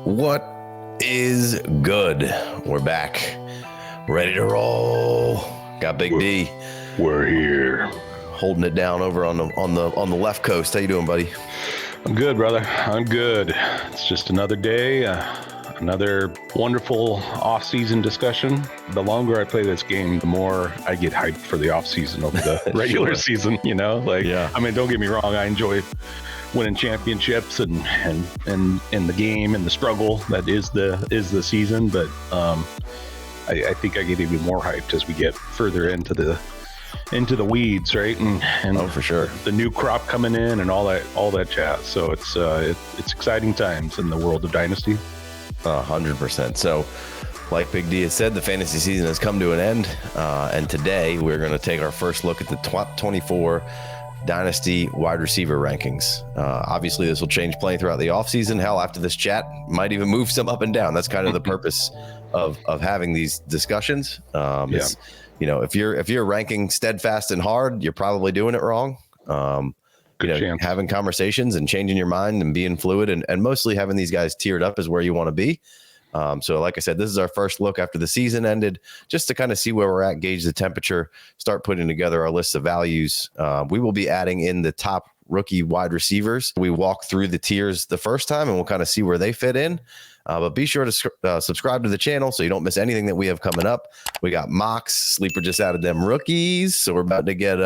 What is good? We're back, ready to roll. Got Big D. We're here, holding it down over on the left coast. How you doing, buddy? I'm good, brother. I'm good. It's just another day, another wonderful off-season discussion. The longer I play this game, the more I get hyped for the off-season over the regular season. You know, I mean, don't get me wrong. I enjoy winning championships and the game and the struggle that is the season. But I think I get even more hyped as we get further into the weeds, right? And oh, for sure, the new crop coming in and all that jazz. So it's exciting times in the world of Dynasty. 100%. So, like Big D has said, the fantasy season has come to an end, and today we're going to take our first look at the 24 Dynasty wide receiver rankings. Obviously, this will change playing throughout the offseason. Hell, after this chat, might even move some up and down. That's kind of the purpose of having these discussions. Is, you know, if you're ranking steadfast and hard, you're probably doing it wrong. Having conversations and changing your mind and being fluid and mostly having these guys tiered up is where you want to be. So like I said, this is our first look after the season ended, just to kind of see where we're at, gauge the temperature, start putting together our list of values. We will be adding in the top rookie wide receivers. We walk through the tiers the first time and we'll kind of see where they fit in. But be sure to subscribe to the channel so you don't miss anything that we have coming up. We got mocks. Sleeper just added them rookies. So we're about to get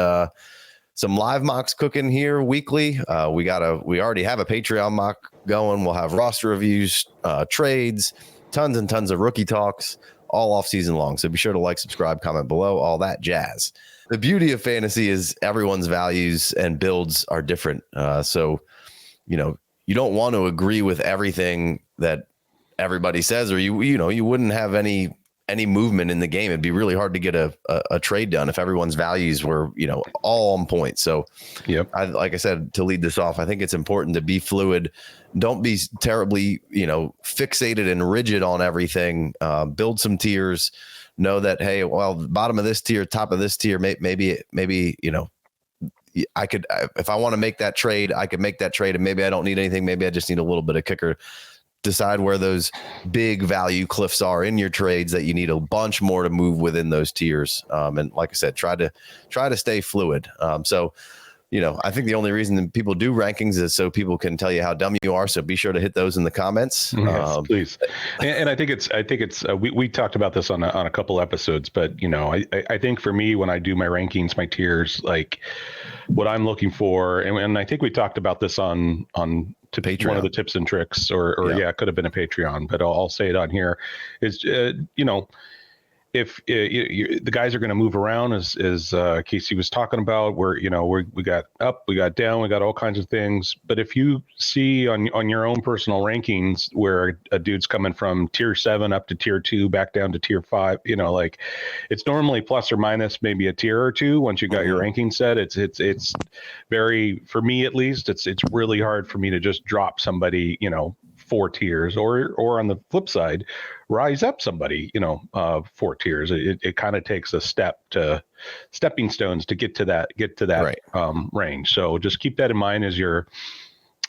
some live mocks cooking here weekly. We already have a Patreon mock going. We'll have roster reviews, trades, tons and tons of rookie talks all off season long. So be sure to like, subscribe, comment below, all that jazz. The beauty of fantasy is everyone's values and builds are different. So, you know, you don't want to agree with everything that everybody says, or you wouldn't have any movement in the game. It'd be really hard to get a trade done if everyone's values were, you know, all on point. So, like I said, to lead this off, I think it's important to be fluid. Don't be terribly, you know, fixated and rigid on everything. Build some tiers. Know that, hey, well, bottom of this tier, top of this tier, maybe, you know, I could, if I want to make that trade, I could make that trade, and maybe I don't need anything. Maybe I just need a little bit of kicker. Decide where those big value cliffs are in your trades that you need a bunch more to move within those tiers. And like I said, try to stay fluid. So, you know, I think the only reason that people do rankings is so people can tell you how dumb you are. So be sure to hit those in the comments. Yes, please. And I think it's we talked about this on a couple episodes, but you know, I think for me, when I do my rankings, my tiers, like what I'm looking for, and I think we talked about this on to Patreon. One of the tips and tricks, or it could have been a Patreon, but I'll say it on here, is, you know, if the guys are going to move around, as Casey was talking about, where, you know, we got up, we got down, we got all kinds of things. But if you see on your own personal rankings where a dude's coming from tier 7 up to tier 2, back down to tier 5, you know, like it's normally plus or minus maybe a tier or two once you got your ranking set. It's very, for me at least, it's really hard for me to just drop somebody, you know, 4 tiers, or on the flip side, rise up somebody, you know, 4 tiers. It kind of takes a stepping stones to get to that right. Range. So just keep that in mind as you're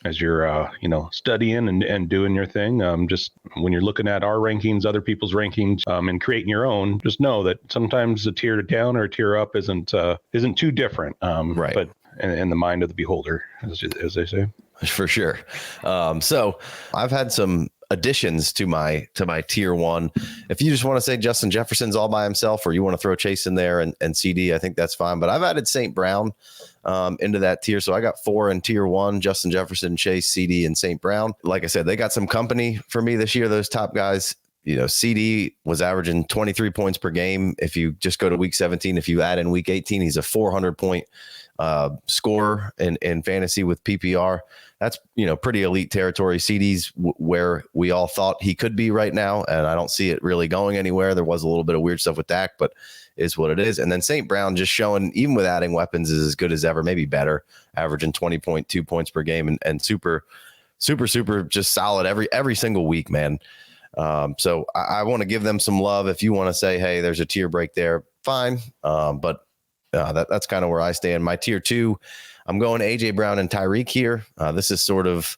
you know, studying and doing your thing. Just when you're looking at our rankings, other people's rankings, and creating your own, just know that sometimes a tier down or a tier up isn't too different. Right. But in the mind of the beholder, as they say. For sure. So I've had some additions to my tier 1. If you just want to say Justin Jefferson's all by himself, or you want to throw Chase in there and Ceedee, I think that's fine. But I've added St. Brown into that tier. So I got 4 in tier 1, Justin Jefferson, Chase, Ceedee, and St. Brown. Like I said, they got some company for me this year, those top guys. You know, Ceedee was averaging 23 points per game. If you just go to week 17, if you add in week 18, he's a 400-point scorer in fantasy with PPR. That's, you know, pretty elite territory. Ceedee's where we all thought he could be right now, and I don't see it really going anywhere. There was a little bit of weird stuff with Dak, but is what it is. And then St. Brown just showing, even with adding weapons, is as good as ever, maybe better, averaging 20.2 points per game and super just solid every single week, man. So I want to give them some love. If you want to say, hey, there's a tier break there, fine. But that's kind of where I stand. My tier 2, I'm going AJ Brown and Tyreek here. This is sort of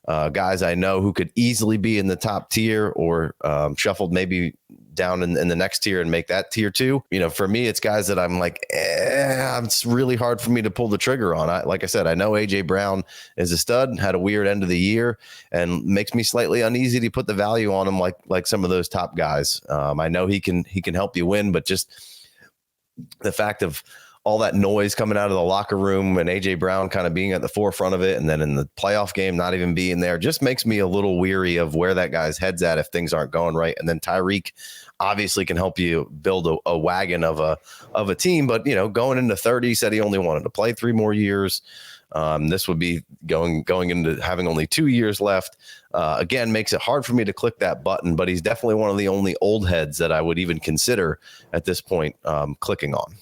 guys I know who could easily be in the top tier or shuffled maybe down in the next tier and make that tier 2. For me, it's guys that I'm like, it's really hard for me to pull the trigger on. Like I said, I know AJ Brown is a stud, had a weird end of the year, and makes me slightly uneasy to put the value on him like some of those top guys. I know he can help you win, but just the fact of all that noise coming out of the locker room and AJ Brown kind of being at the forefront of it, and then in the playoff game not even being there, just makes me a little weary of where that guy's head's at if things aren't going right. And then Tyreek obviously can help you build a wagon of a team, but going into 30, said he only wanted to play 3 more years. This would be going into having only 2 years left. Again, makes it hard for me to click that button, but he's definitely one of the only old heads that I would even consider at this point clicking on.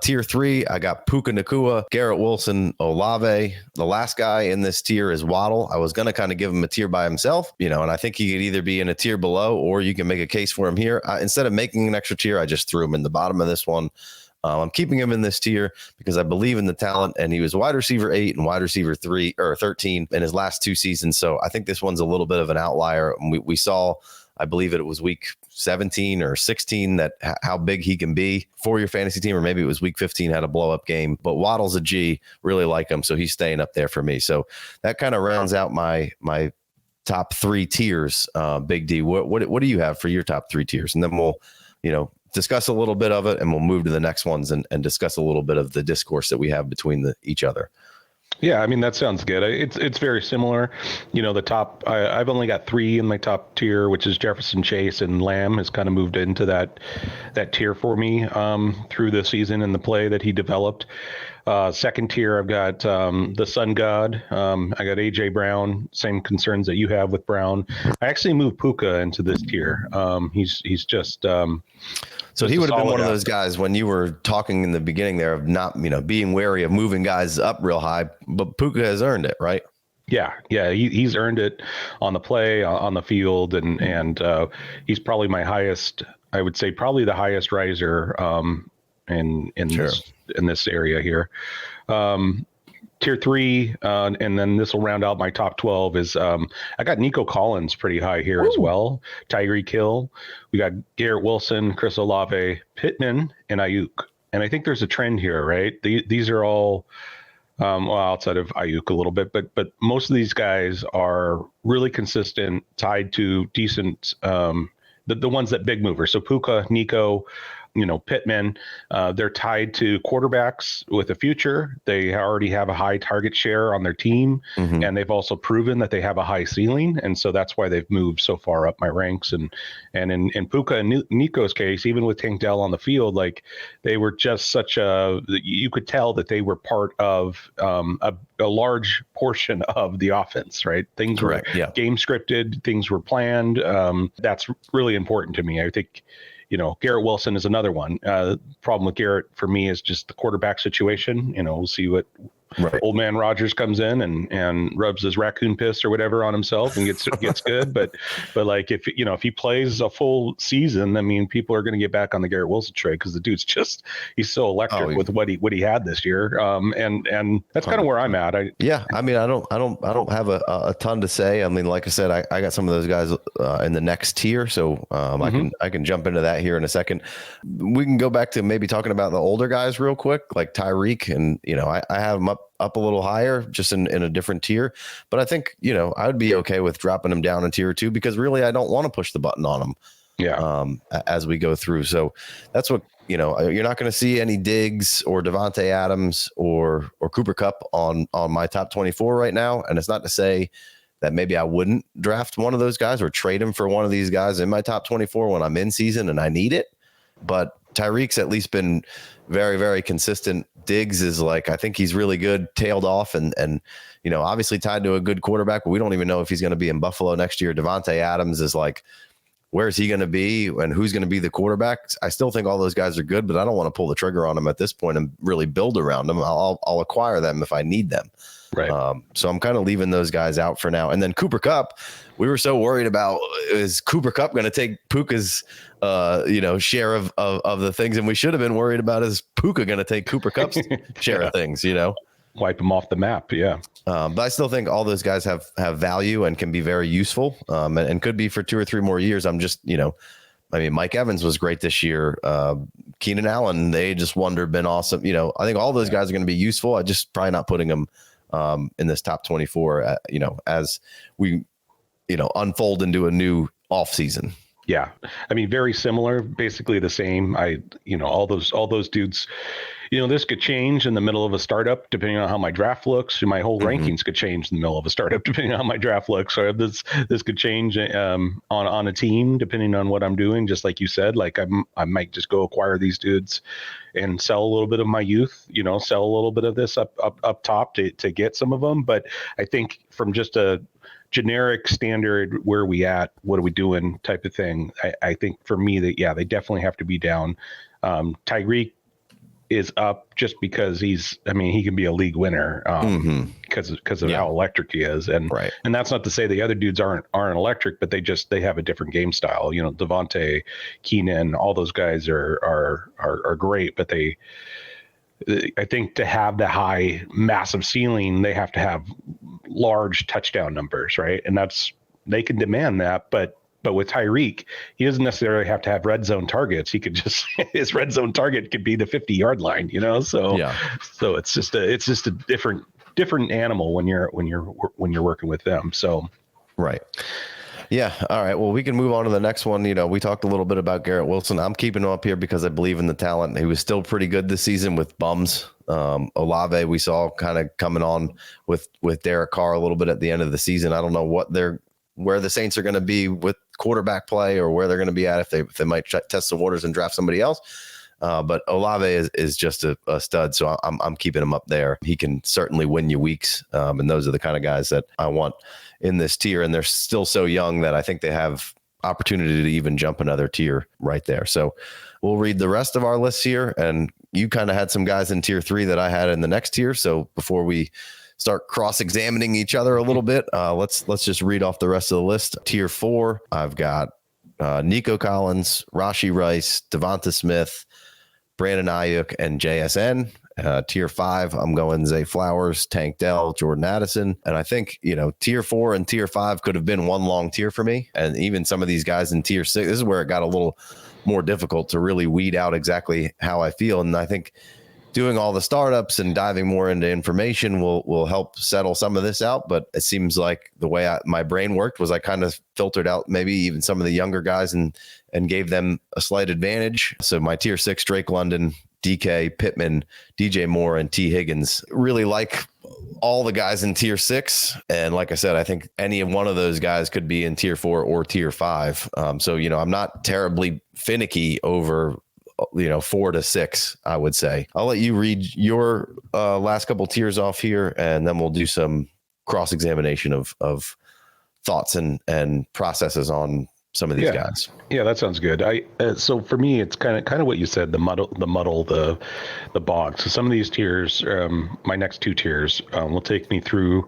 Tier 3, I got Puka Nacua, Garrett Wilson, Olave. The last guy in this tier is Waddle. I was going to kind of give him a tier by himself, and I think he could either be in a tier below or you can make a case for him here. Instead of making an extra tier, I just threw him in the bottom of this one. I'm keeping him in this tier because I believe in the talent, and he was wide receiver 8 and wide receiver 3 or 13 in his last 2 seasons. So I think this one's a little bit of an outlier. We saw, I believe it was week 17 or 16 that how big he can be for your fantasy team, or maybe it was week 15, had a blow up game, but Waddle's a G, really like him. So he's staying up there for me. So that kind of rounds out my top 3 tiers. Big D, what do you have for your top 3 tiers? And then we'll, discuss a little bit of it, and we'll move to the next ones and discuss a little bit of the discourse that we have between each other. Yeah, I mean, that sounds good. It's very similar. The top, I've only got 3 in my top tier, which is Jefferson, Chase, and Lamb has kind of moved into that tier for me through the season and the play that he developed. Second tier, I've got the Sun God. I got AJ Brown, same concerns that you have with Brown. I actually moved Puka into this tier. He's just so he would have been one of those guys when you were talking in the beginning there of not, being wary of moving guys up real high, but Puka has earned it, right? Yeah. He's earned it on the play, on the field, and he's probably my highest. I would say probably the highest riser in sure. in this area here. Tier 3, and then this will round out my top 12 is I got Nico Collins pretty high here as well. Tyreek Hill. We got Garrett Wilson, Chris Olave, Pittman, and Ayuk. And I think there's a trend here, right? These are all outside of Ayuk a little bit, but most of these guys are really consistent, tied to decent the ones that big movers. So Puka, Nico, Pittman, they're tied to quarterbacks with a future. They already have a high target share on their team, and they've also proven that they have a high ceiling. And so that's why they've moved so far up my ranks. And in Puka and Nico's case, even with Tank Dell on the field, like they were just you could tell that they were part of a large portion of the offense, right? Things were game scripted, things were planned. That's really important to me. I think, Garrett Wilson is another one. Problem with Garrett for me is just the quarterback situation. We'll see what old man Rodgers comes in and rubs his raccoon piss or whatever on himself and gets good. But like if he plays a full season, I mean, people are going to get back on the Garrett Wilson trade because the dude's he's so electric with what he had this year. And that's kind of where I'm at. I don't have a ton to say. I mean, like I said, I got some of those guys in the next tier, so I can jump into that here in a second. We can go back to maybe talking about the older guys real quick, like Tyreek, and I have him up a little higher, just in a different tier. But I think, I would be okay with dropping him down in tier 2 because really I don't want to push the button on him. Yeah. As we go through. So that's what, you're not going to see any Diggs or Devontae Adams or Cooper Kupp on my top 24 right now. And it's not to say that maybe I wouldn't draft one of those guys or trade him for one of these guys in my top 24 when I'm in season and I need it. But Tyreek's at least been very, very consistent. Diggs is I think he's really good, tailed off and obviously tied to a good quarterback, but we don't even know if he's going to be in Buffalo next year. Devontae Adams is where's he going to be and who's going to be the quarterback? I still think all those guys are good, but I don't want to pull the trigger on them at this point and really build around them. I'll acquire them if I need them. Right. So I'm kind of leaving those guys out for now. And then Cooper Kupp, we were so worried about, is Cooper Kupp going to take Puka's, share of the things? And we should have been worried about, is Puka going to take Cooper Kupp's share of things, wipe them off the map. Yeah. But I still think all those guys have value and can be very useful, and could be for 2 or 3 more years. I'm just, I mean, Mike Evans was great this year. Keenan Allen, they just wonder, been awesome. I think all those guys are going to be useful. I just probably not putting them in this top 24, as we, unfold into a new off season. Yeah. I mean, very similar, basically the same. All those dudes, this could change in the middle of a startup, depending on how my draft looks. My whole rankings could change in the middle of a startup, depending on how my draft looks. Or this could change on a team, depending on what I'm doing. Just like you said, like I might just go acquire these dudes and sell a little bit of my youth, sell a little bit of this up top to get some of them. But I think from just a generic standard, where are we at, what are we doing type of thing, I think for me that, yeah, they definitely have to be down. Tyreek is up just because he can be a league winner because of how electric he is. And and that's not to say the other dudes aren't electric, but they have a different game style. Devonta, Keenan, all those guys are great, but I think to have the high, massive ceiling, they have to have large touchdown numbers, right? And they can demand that, but with Tyreek, he doesn't necessarily have to have red zone targets. He could just his red zone target could be the 50-yard line, So it's just a different animal when you're working with them. So right. Yeah. All right. Well, we can move on to the next one. We talked a little bit about Garrett Wilson. I'm keeping him up here because I believe in the talent. He was still pretty good this season with bums. Olave, we saw kind of coming on with Derek Carr a little bit at the end of the season. I don't know where the Saints are going to be with quarterback play, or where they're going to be at if they might test the waters and draft somebody else. But Olave is just a stud, so I'm keeping him up there. He can certainly win you weeks, and those are the kind of guys that I want in this tier, and they're still so young that I think they have opportunity to even jump another tier right there. So we'll read the rest of our list here, and you kind of had some guys in tier 3 that I had in the next tier. So before we start cross-examining each other a little bit, let's just read off the rest of the list. Tier 4, I've got Nico Collins, Rashee Rice, Devonta Smith, Brandon Ayuk, and JSN. Tier 5, I'm going Zay Flowers, Tank Dell, Jordan Addison. And I think, tier 4 and tier 5 could have been one long tier for me. And even some of these guys in tier 6, this is where it got a little more difficult to really weed out exactly how I feel. And I think doing all the startups and diving more into information will help settle some of this out. But it seems like the way my brain worked was I kind of filtered out maybe even some of the younger guys and gave them a slight advantage. So my tier 6, Drake London, DK, Pittman, DJ Moore, and T. Higgins, really like all the guys in tier 6. And like I said, I think any one of those guys could be in tier 4 or tier 5. So, I'm not terribly finicky over 4 to 6, I would say. I'll let you read your last couple tiers off here, and then we'll do some cross-examination of thoughts and processes on some of these guys. Yeah, that sounds good. So for me, it's kind of what you said, the bog. So some of these tiers, my next 2 tiers, will take me through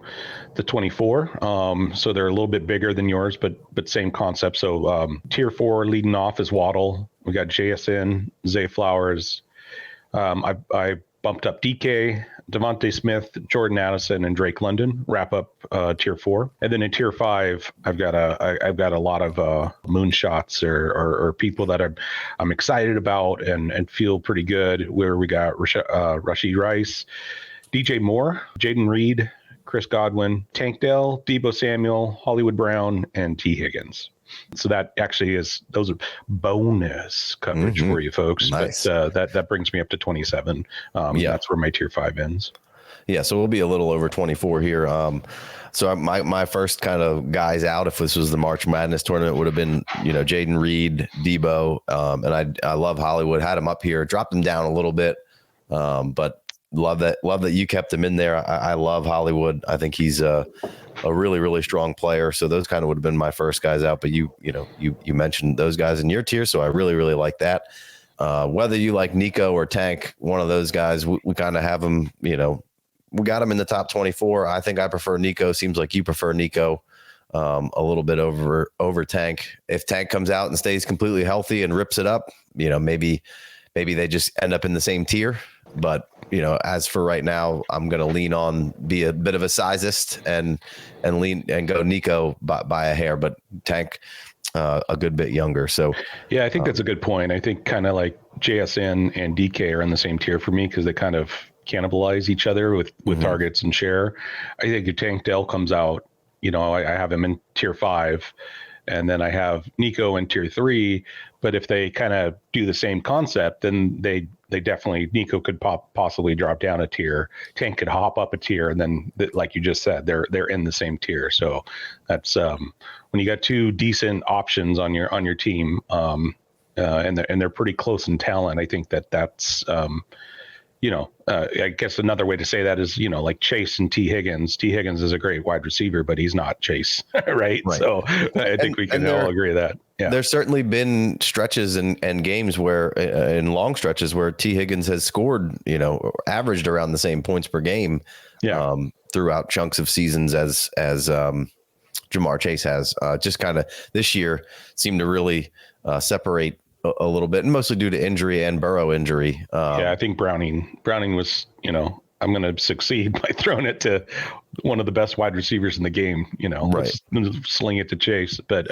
the 24. So they're a little bit bigger than yours, but same concept. So tier 4 leading off is Waddle. We got JSN, Zay Flowers. I bumped up DK, Devonta Smith, Jordan Addison, and Drake London. Wrap up tier 4, and then in tier 5, I've got a lot of moonshots or people that I'm excited about and feel pretty good. Where we got Rashee Rice, DJ Moore, Jayden Reed, Chris Godwin, Tank Dell, Deebo Samuel, Hollywood Brown, and T. Higgins. So that actually those are bonus coverage for you folks. Nice. But that brings me up to 27. That's where my tier 5 ends. Yeah, so we'll be a little over 24 here. So my first kind of guys out, if this was the March Madness tournament, would have been Jayden Reed, Deebo, and I love Hollywood. Had him up here, dropped him down a little bit, but love that you kept him in there. I love Hollywood. I think he's a really, really strong player. So those kind of would have been my first guys out. But you mentioned those guys in your tier, so I really, really like that. Whether you like Nico or Tank, one of those guys, we kind of have them. We got him in the top 24. I think I prefer Nico. Seems like you prefer Nico a little bit over Tank. If Tank comes out and stays completely healthy and rips it up, maybe they just end up in the same tier. But as for right now, I'm going to lean on, be a bit of a sizist and lean and go Nico by a hair, but Tank a good bit younger. So yeah, I think that's a good point. I think kind of like JSN and DK are in the same tier for me because they kind of cannibalize each other with targets and share. I think if Tank Dell comes out, I have him in tier 5, and then I have Nico in tier 3. But if they kind of do the same concept, then they definitely, Nico could possibly drop down a tier, Tank could hop up a tier, and then like you just said, they're in the same tier. So that's when you got 2 decent options on your team, and they're pretty close in talent. I think that's I guess another way to say that is, like Chase and T. Higgins. T. Higgins is a great wide receiver, but he's not Chase, right? So I think we can all agree that. Yeah. There's certainly been stretches and games where, in long stretches, where T. Higgins has scored, averaged around the same points per game, throughout chunks of seasons as Jamar Chase has. Just kind of this year seemed to really separate a little bit, and mostly due to injury and Burrow injury. I think Browning was, I'm going to succeed by throwing it to one of the best wide receivers in the game, right. Sling it to Chase. But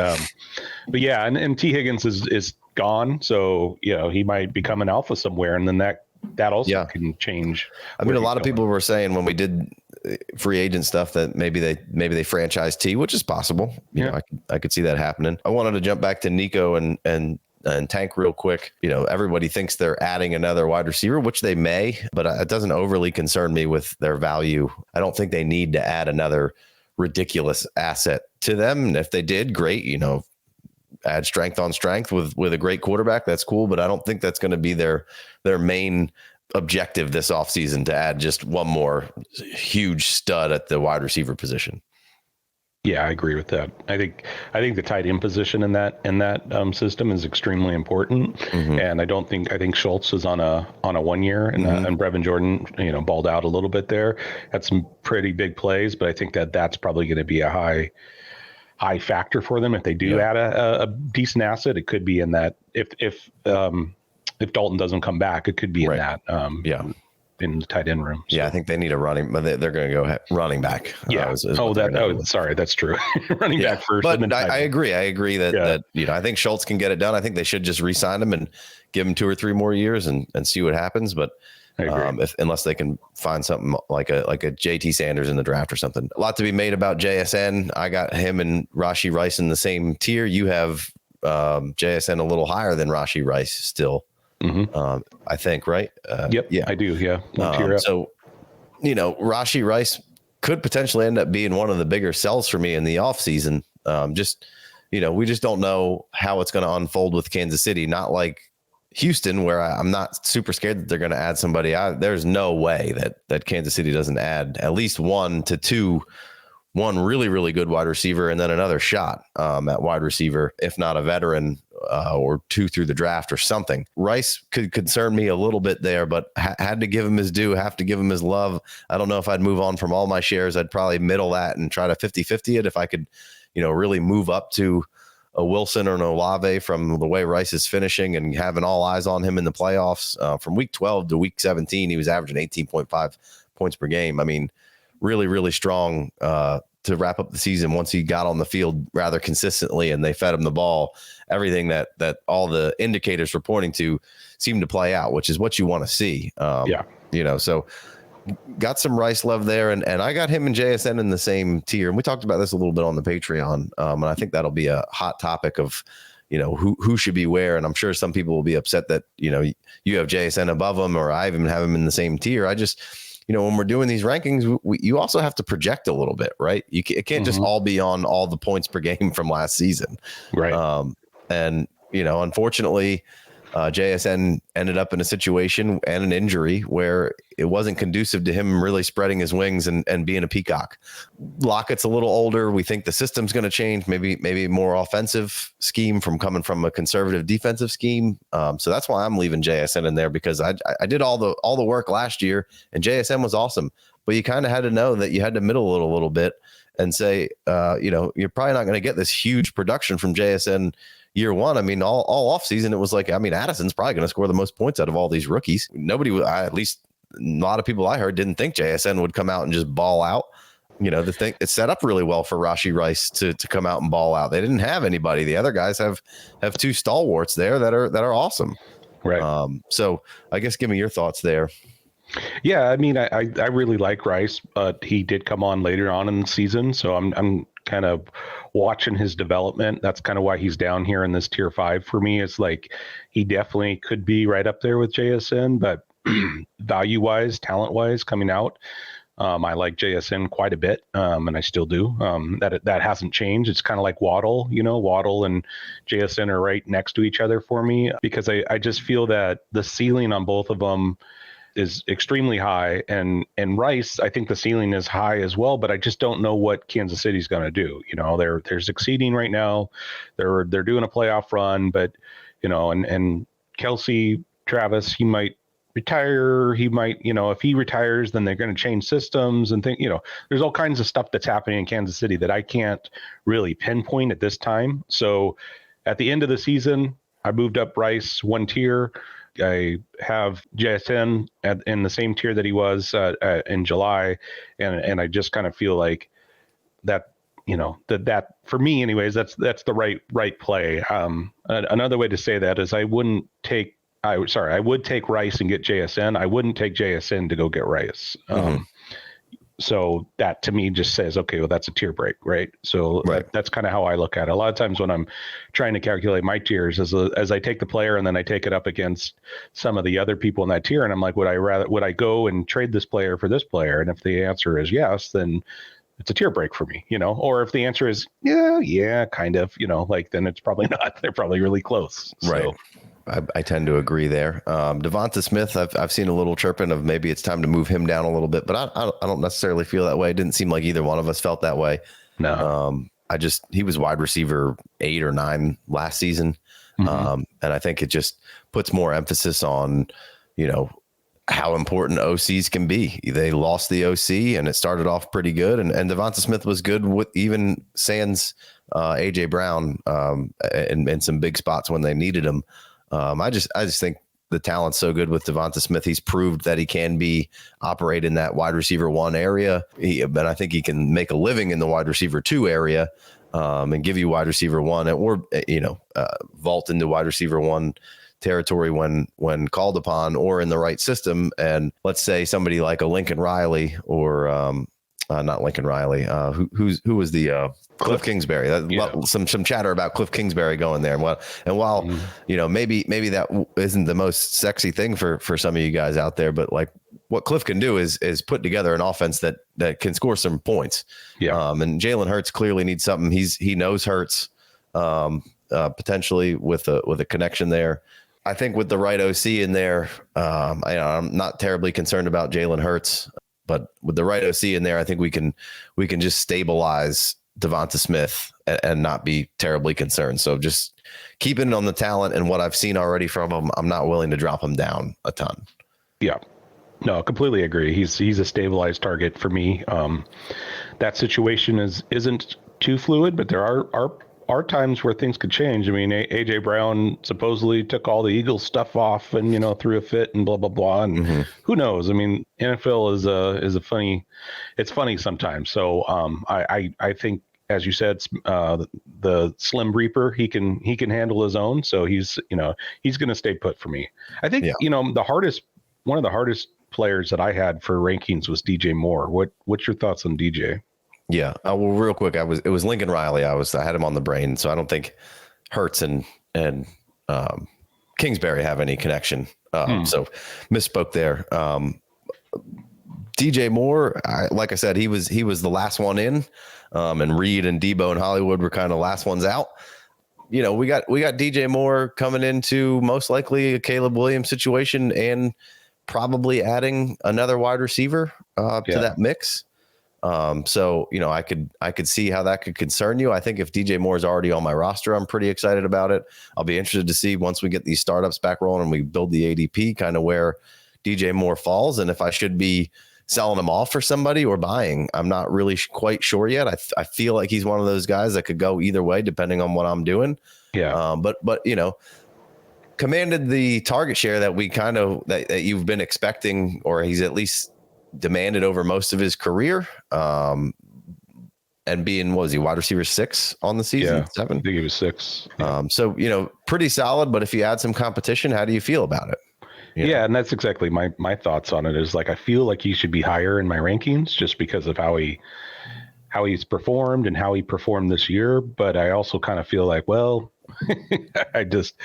yeah, and T. Higgins is gone. So, he might become an alpha somewhere, and then that also can change. I mean, a lot of people were saying when we did free agent stuff that maybe they franchise T, which is possible. I could see that happening. I wanted to jump back to Nico and Tank real quick. Everybody thinks they're adding another wide receiver, which they may, but it doesn't overly concern me with their value. I don't think they need to add another ridiculous asset to them. And if they did, great, add strength on strength with a great quarterback. That's cool. But I don't think that's going to be their main objective this offseason, to add just one more huge stud at the wide receiver position. Yeah, I agree with that. I think the tight end position in that system is extremely important, and I think Schultz is on a 1 year, and Brevin Jordan, balled out a little bit there, had some pretty big plays, but I think that's probably going to be a high factor for them if they do add a decent asset. It could be in that if Dalton doesn't come back, it could be in that. In the tight end room. So. Yeah, I think they need a running, but they're going to go running back. Yeah. Sorry, that's true. Running back first. But I agree. that I think Schultz can get it done. I think they should just re-sign him and give him 2 or 3 more years and see what happens. But unless they can find something like a JT Sanders in the draft or something. A lot to be made about JSN. I got him and Rashee Rice in the same tier. You have JSN a little higher than Rashee Rice still. I think, right? Yep. Yeah, I do. Yeah. So, Rashee Rice could potentially end up being one of the bigger sells for me in the offseason. We just don't know how it's going to unfold with Kansas City. Not like Houston, where I'm not super scared that they're going to add somebody. There's no way that Kansas City doesn't add at least 1 to 2. One really, really good wide receiver, and then another shot at wide receiver, if not a veteran or 2 through the draft or something. Rice could concern me a little bit there, but had to give him his due, have to give him his love. I don't know if I'd move on from all my shares. I'd probably middle that and try to 50-50 it if I could, really move up to a Wilson or an Olave from the way Rice is finishing and having all eyes on him in the playoffs. From week 12 to week 17, he was averaging 18.5 points per game. I mean, really, really strong to wrap up the season once he got on the field rather consistently and they fed him the ball. Everything that all the indicators were pointing to seemed to play out, which is what you want to see. So got some Rice love there, and I got him and JSN in the same tier. And we talked about this a little bit on the Patreon, and I think that'll be a hot topic of who should be where. And I'm sure some people will be upset that you have JSN above him, or I even have him in the same tier. I just when we're doing these rankings, you also have to project a little bit, right? It can't just all be on all the points per game from last season, right? And unfortunately, JSN ended up in a situation and an injury where it wasn't conducive to him really spreading his wings and being a peacock. Lockett's a little older. We think the system's going to change, maybe more offensive scheme coming from a conservative defensive scheme. So that's why I'm leaving JSN in there, because I did all the work last year and JSN was awesome, but you kind of had to know that you had to middle it a little bit and say, you're probably not going to get this huge production from JSN year one. I mean, all off season, it was like, Addison's probably going to score the most points out of all these rookies. Nobody, at least lot of people I heard didn't think JSN would come out and just ball out. The thing, it's set up really well for Rashee Rice to come out and ball out. They didn't have anybody. The other guys have two stalwarts there that are awesome. Right. So I guess give me your thoughts there. Yeah, I mean, I really like Rice, but he did come on later on in the season, so I'm kind of watching his development. That's kind of why he's down here in this tier 5 for me. It's like he definitely could be right up there with JSN, but value-wise, talent-wise, coming out, I like JSN quite a bit, and I still do. That hasn't changed. It's kind of like Waddle, Waddle and JSN are right next to each other for me, because I just feel that the ceiling on both of them is extremely high, and Rice, I think the ceiling is high as well, but I just don't know what Kansas City's going to do. They're succeeding right now. They're doing a playoff run, but and Kelsey Travis, he might retire. He might, if he retires, then they're going to change systems and there's all kinds of stuff that's happening in Kansas City that I can't really pinpoint at this time. So at the end of the season, I moved up Rice one tier. I have JSN in the same tier that he was in July, and I just kind of feel like that, that for me, anyways, that's the right play. Another way to say that is I would take Rice and get JSN. I wouldn't take JSN to go get Rice. So that to me just says, okay, well, that's a tier break, right? So that's kind of how I look at it. A lot of times when I'm trying to calculate my tiers, as I take the player and then I take it up against some of the other people in that tier, and I'm like, would I go and trade this player for this player? And if the answer is yes, then it's a tier break for me, or if the answer is yeah, kind of, then it's probably not. They're probably really close. Right. So. I tend to agree there. Devonta Smith, I've seen a little chirping of maybe it's time to move him down a little bit, but I don't necessarily feel that way. It didn't seem like either one of us felt that way. No. He was wide receiver 8 or 9 last season. And I think it just puts more emphasis on, how important OCs can be. They lost the OC and it started off pretty good. And Devonta Smith was good with even sans AJ Brown in some big spots when they needed him. I just think the talent's so good with Devonta Smith. He's proved that he can operate in that wide receiver 1 area. But I think he can make a living in the wide receiver 2 area and give you wide receiver 1 or, vault into wide receiver 1 territory when called upon or in the right system. And let's say somebody like a Lincoln Riley or not Lincoln Riley, who was the Cliff Kingsbury. Some chatter about Cliff Kingsbury going there. And while maybe that isn't the most sexy thing for some of you guys out there, but like what Cliff can do is put together an offense that can score some points. Yeah. And Jalen Hurts clearly needs something. He knows Hurts potentially with a connection there. I think with the right OC in there, I'm not terribly concerned about Jalen Hurts. But with the right OC in there, I think we can just stabilize Devonta Smith and not be terribly concerned. So just keeping on the talent and what I've seen already from him, I'm not willing to drop him down a ton. Yeah, no, completely agree. He's a stabilized target for me. That situation isn't too fluid, but there are times where things could change. I mean, AJ Brown supposedly took all the Eagles stuff off and threw a fit and blah blah blah, and who knows? I mean, NFL is a funny. It's funny sometimes. So I think, as you said, the Slim Reaper, he can handle his own. So he's going to stay put for me. I think one of the hardest players that I had for rankings was DJ Moore. What's your thoughts on DJ? Yeah. Well, real quick, it was Lincoln Riley. I had him on the brain, so I don't think Hurts and Kingsbury have any connection. So misspoke there. DJ Moore, like I said, he was the last one in, and Reed and Debo and Hollywood were kind of last ones out. We got DJ Moore coming into most likely a Caleb Williams situation and probably adding another wide receiver to that mix. So I could see how that could concern you. I think if DJ Moore is already on my roster, I'm pretty excited about it. I'll be interested to see once we get these startups back rolling and we build the ADP kind of where DJ Moore falls. And if I should be selling him off for somebody or buying, I'm not really quite sure yet. I feel like he's one of those guys that could go either way, depending on what I'm doing. Yeah. But commanded the target share that we kind of that you've been expecting, or he's at least demanded over most of his career. And being, what was he, wide receiver 6 on the season? Yeah, 7? I think he was 6. Yeah. So, pretty solid, but if you add some competition, how do you feel about it? Yeah, and that's exactly my thoughts on it. Is like, I feel like he should be higher in my rankings just because of how he's performed and how he performed this year. But I also kind of feel like, well, I just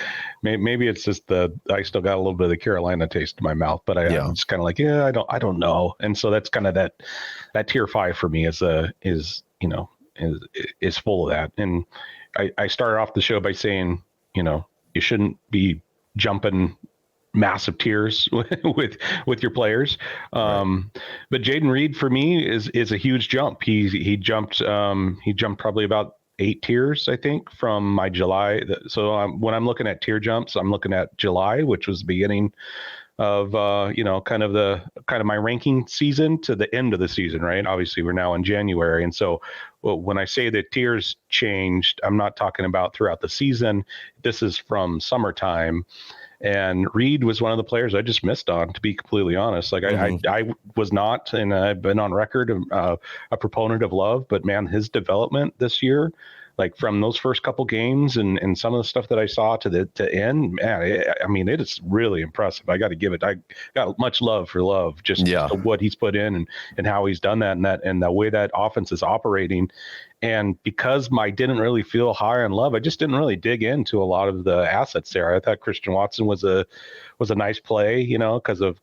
maybe it's just I still got a little bit of the Carolina taste in my mouth, but I'm just kind of like, I don't know. And so that's kind of that tier 5 for me is full of that. And I started off the show by saying, you shouldn't be jumping massive tiers with your players. Right. But Jayden Reed for me is a huge jump. He jumped probably about 8 tiers, I think, from my July. So when I'm looking at tier jumps, I'm looking at July, which was the beginning of kind of my ranking season to the end of the season, right? Obviously we're now in January. And so when I say that tiers changed, I'm not talking about throughout the season. This is from summertime. And Reed was one of the players I just missed on, to be completely honest. Like I was not, and I've been on record, a proponent of Love, but man, his development this year, like from those first couple games and some of the stuff that I saw to end, man, it is really impressive. I got to give it. I got much love for Love, just what he's put in and how he's done that and the way that offense is operating. And because I didn't really feel high on Love, I just didn't really dig into a lot of the assets there. I thought Christian Watson was a nice play, because of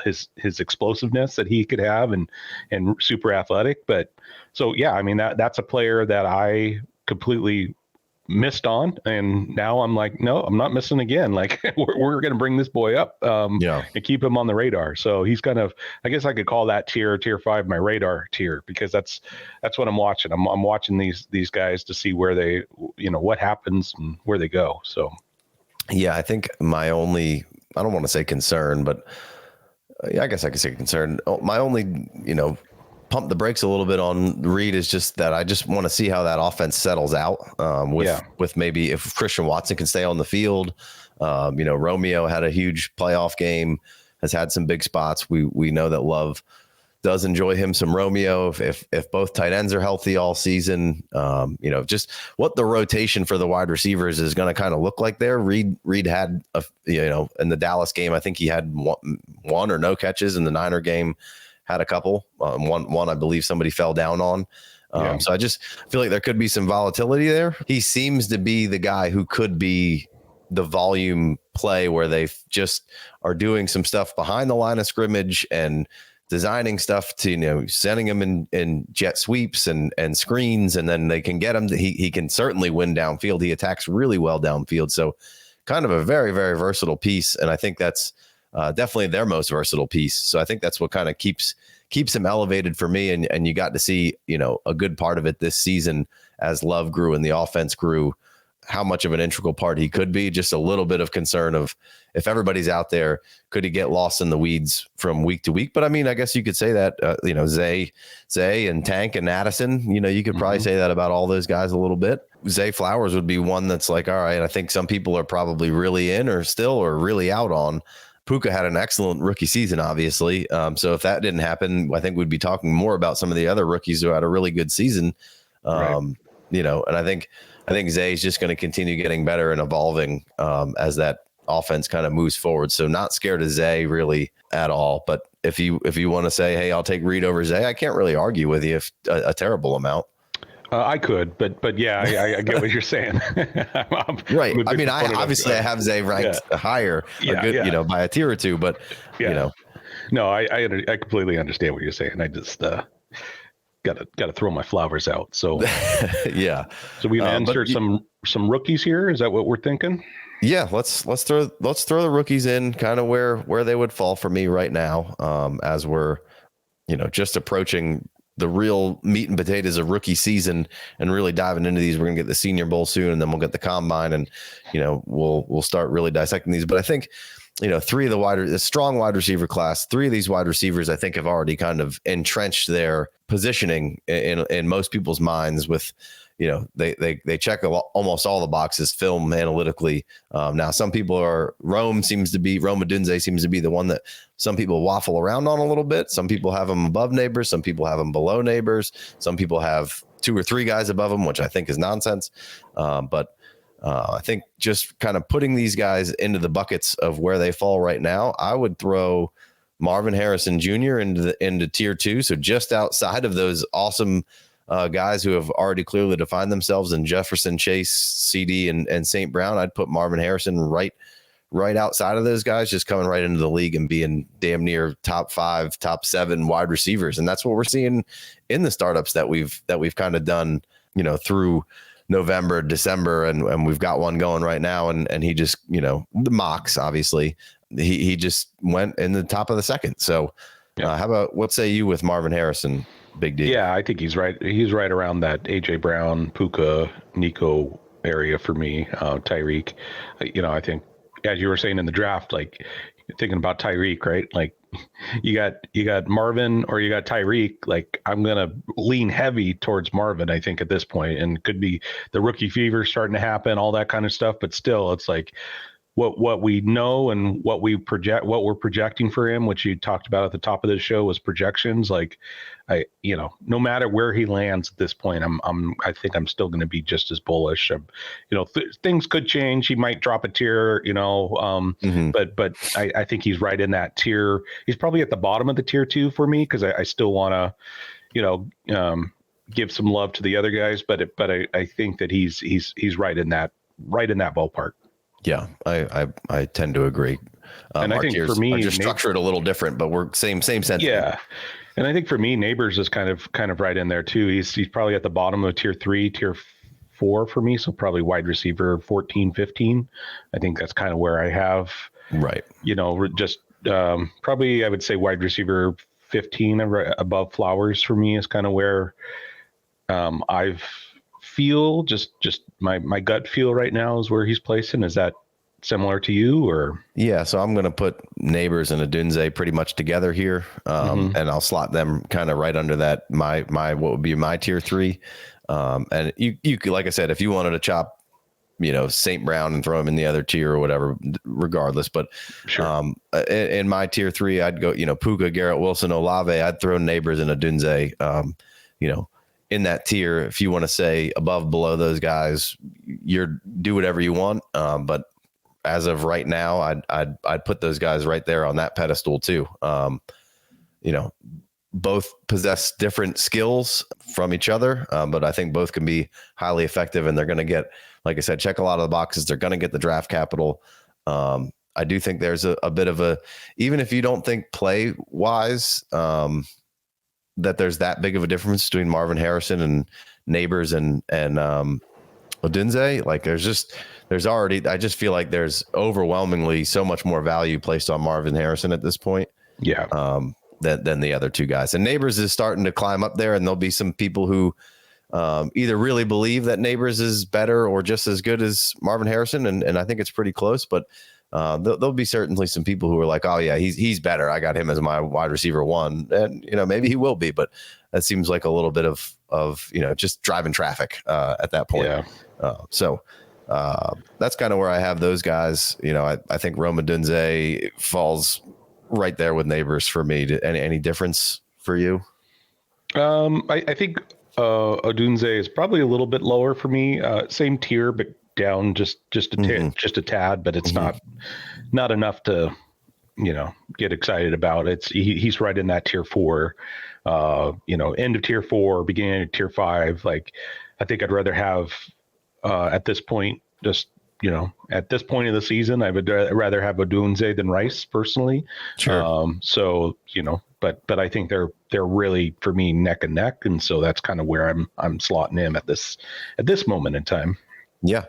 his explosiveness that he could have and super athletic. But so that's a player that I completely missed on, and now I'm like, no, I'm not missing again. Like we're going to bring this boy up and keep him on the radar. So he's kind of, I guess I could call that tier 5 my radar tier, because that's what I'm watching. I'm watching these guys to see where they, what happens and where they go. So I think my only, I don't want to say concern, but I guess I could say concern. My only, pump the brakes a little bit on Reed is just that I just want to see how that offense settles out with maybe if Christian Watson can stay on the field. Romeo had a huge playoff game, has had some big spots. We know that Love does enjoy him some Romeo if both tight ends are healthy all season. Just what the rotation for the wide receivers is going to kind of look like there. Reed had in the Dallas game, I think he had one or no catches. In the Niner game, had a couple. One I believe somebody fell down on. So I just feel like there could be some volatility there. He seems to be the guy who could be the volume play where they just are doing some stuff behind the line of scrimmage and designing stuff to, sending him in jet sweeps and screens, and then they can get him. He can certainly win downfield. He attacks really well downfield. So kind of a very, very versatile piece. And I think that's definitely their most versatile piece. So I think that's what kind of keeps him elevated for me. And you got to see, a good part of it this season as Love grew and the offense grew, how much of an integral part he could be. Just a little bit of concern of if everybody's out there, could he get lost in the weeds from week to week? But I mean, I guess you could say that, Zay and Tank and Addison, you could probably say that about all those guys a little bit. Zay Flowers would be one that's like, all right, I think some people are probably really in or really out on. Puka had an excellent rookie season, obviously. So if that didn't happen, I think we'd be talking more about some of the other rookies who had a really good season. And I think Zay's just going to continue getting better and evolving as that offense kind of moves forward. So not scared of Zay really at all. But if you want to say, hey, I'll take Reed over Zay, I can't really argue with you if a terrible amount. I could, but yeah, I get what you're saying. Right. I mean, I have Zay ranked higher, by a tier or two, but No, I completely understand what you're saying. I just got to throw my flowers out. So So we insert some rookies here. Is that what we're thinking? Yeah, let's throw the rookies in kind of where they would fall for me right now, as we're just approaching the real meat and potatoes of rookie season and really diving into these. We're gonna get the Senior Bowl soon, and then we'll get the Combine, and we'll start really dissecting these. But I think three of the strong wide receiver class, three of these wide receivers I think have already kind of entrenched their positioning in most people's minds with they check almost all the boxes film analytically. Now some people Rome Odunze seems to be the one that some people waffle around on a little bit. Some people have him above Neighbors, some people have him below Neighbors, some people have 2 or 3 guys above him, which I think is nonsense. But I think just kind of putting these guys into the buckets of where they fall right now, I would throw Marvin Harrison Jr. into tier 2. So just outside of those awesome guys who have already clearly defined themselves in Jefferson, Chase, Ceedee, and St. Brown, I'd put Marvin Harrison right outside of those guys, just coming right into the league and being damn near top 5, top 7 wide receivers. And that's what we're seeing in the startups that we've kind of done, through November, December, and we've got one going right now. And he just, the mocks, obviously, he just went in the top of the second. So how about, what say you with Marvin Harrison, Big D? Yeah, I think he's right. He's right around that AJ Brown, Puka, Nico area for me. Tyreek, I think, as you were saying in the draft, like thinking about Tyreek, right? Like you got Marvin or you got Tyreek. Like I'm gonna lean heavy towards Marvin, I think, at this point, and could be the rookie fever starting to happen, all that kind of stuff. But still, it's like what we know and what we're projecting for him, which you talked about at the top of the show, was projections. Like no matter where he lands at this point, I think I'm still going to be just as bullish. Things could change. He might drop a tier, but I think he's right in that tier. He's probably at the bottom of the tier 2 for me, because I still want to, give some love to the other guys, but I think that he's right in that ballpark. Yeah, I tend to agree. And I think for me, are just structured a little different, but we're same sentiment. Yeah. And I think for me, Neighbors is kind of right in there too. He's probably at the bottom of tier 3, tier 4 for me. So probably wide receiver 14, 15. I think that's kind of where I have, right. Just probably I would say wide receiver 15 above Flowers for me is kind of where I've feel just my gut feel right now is where he's placing. Is that similar to you? Or yeah, so I'm going to put Neighbors and Odunze pretty much together here, and I'll slot them kind of right under that my what would be my tier 3. And you could, like I said, if you wanted to chop St. Brown and throw him in the other tier or whatever, regardless. But sure. In my tier 3, I'd go Puka, Garrett, Wilson, Olave. I'd throw Neighbors and Odunze in that tier. If you want to say above, below those guys, do whatever you want. But as of right now, I'd put those guys right there on that pedestal too. Both possess different skills from each other, but I think both can be highly effective, and they're going to get, like I said, check a lot of the boxes. They're going to get the draft capital. I do think there's a bit of even if you don't think play wise, that there's that big of a difference between Marvin Harrison and Neighbors and Odunze. Like there's already, I just feel like there's overwhelmingly so much more value placed on Marvin Harrison at this point. Yeah. Than the other 2 guys. And Neighbors is starting to climb up there, and there'll be some people who either really believe that Neighbors is better or just as good as Marvin Harrison. And I think it's pretty close, but there'll be certainly some people who are like, oh yeah, he's better. I got him as my wide receiver 1, and maybe he will be, but that seems like a little bit of just driving traffic at that point. Yeah. So that's kind of where I have those guys. I think Rome Odunze falls right there with Neighbors for me. Any difference for you? I think Odunze is probably a little bit lower for me. Same tier, but down just a tad, but it's not enough to get excited about. He's right in that tier 4, end of tier 4, beginning of tier 5. Like I think I'd rather have at this point, just at this point of the season, I would rather have Odunze than Rice personally. Sure. So but I think they're really, for me, neck and neck, and so that's kind of where I'm slotting him at this moment in time. Yeah.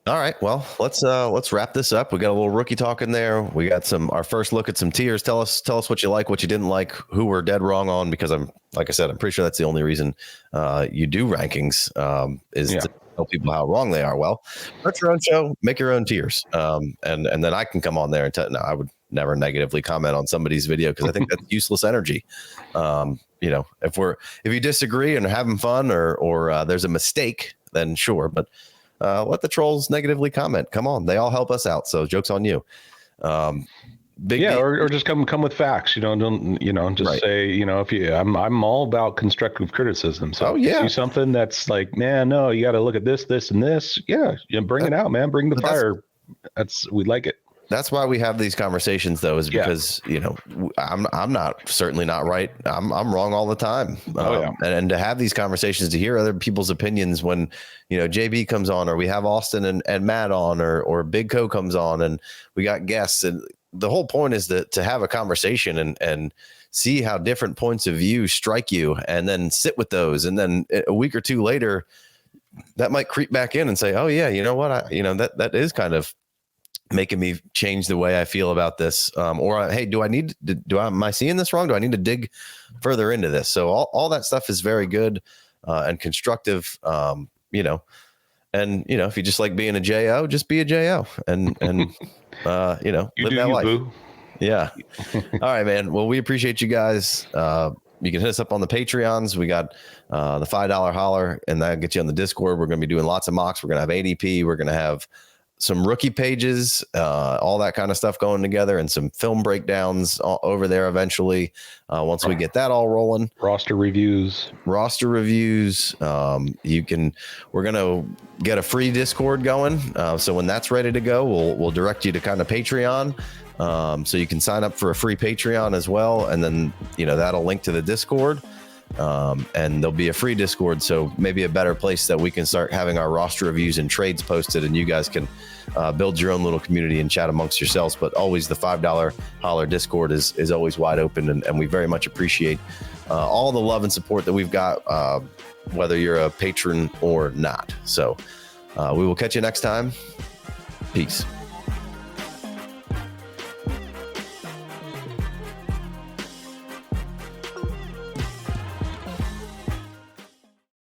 All right. Well, let's wrap this up. We got a little rookie talk in there. We got our first look at some tiers. Tell us what you like, what you didn't like, who we're dead wrong on, because like I said, I'm pretty sure that's the only reason you do rankings is to tell people how wrong they are. Well, start your own show, make your own tiers, and then I can come on there and tell. No, I would never negatively comment on somebody's video because I think that's useless energy. if you disagree and are having fun or there's a mistake, then sure. But let the trolls negatively comment. Come on, they all help us out. So joke's on you. Or just come with facts. Don't just right. say if you. I'm all about constructive criticism. So if you see something that's like, man, no, you got to look at this, and this. Yeah, bring it out, man. Bring the fire. We like it. That's why we have these conversations, though, is because I'm certainly not right. I'm wrong all the time. And to have these conversations, to hear other people's opinions when JB comes on, or we have Austin and Matt on, or Big Co comes on, and we got guests. And the whole point is to have a conversation and see how different points of view strike you, and then sit with those. And then a week or two later, that might creep back in and say, oh yeah, you know what? That is kind of making me change the way I feel about this. Hey, am I seeing this wrong? Do I need to dig further into this? So all that stuff is very good and constructive. And if you just like being a JO, just be a JO and live that life. Boo. Yeah. All right, man. Well, we appreciate you guys. You can hit us up on the Patreons. We got the $5 holler, and that'll get you on the Discord. We're going to be doing lots of mocks. We're going to have ADP. We're going to have some rookie pages, all that kind of stuff going together, and some film breakdowns over there eventually. Once we get that all rolling, roster reviews. We're going to get a free Discord going. So when that's ready to go, we'll direct you to kind of Patreon. So you can sign up for a free Patreon as well. And then, that'll link to the Discord. And there'll be a free Discord, so maybe a better place that we can start having our roster reviews and trades posted, and you guys can build your own little community and chat amongst yourselves. But always the $5 holler Discord is always wide open, and we very much appreciate all the love and support that we've got, whether you're a patron or not. So we will catch you next time. Peace.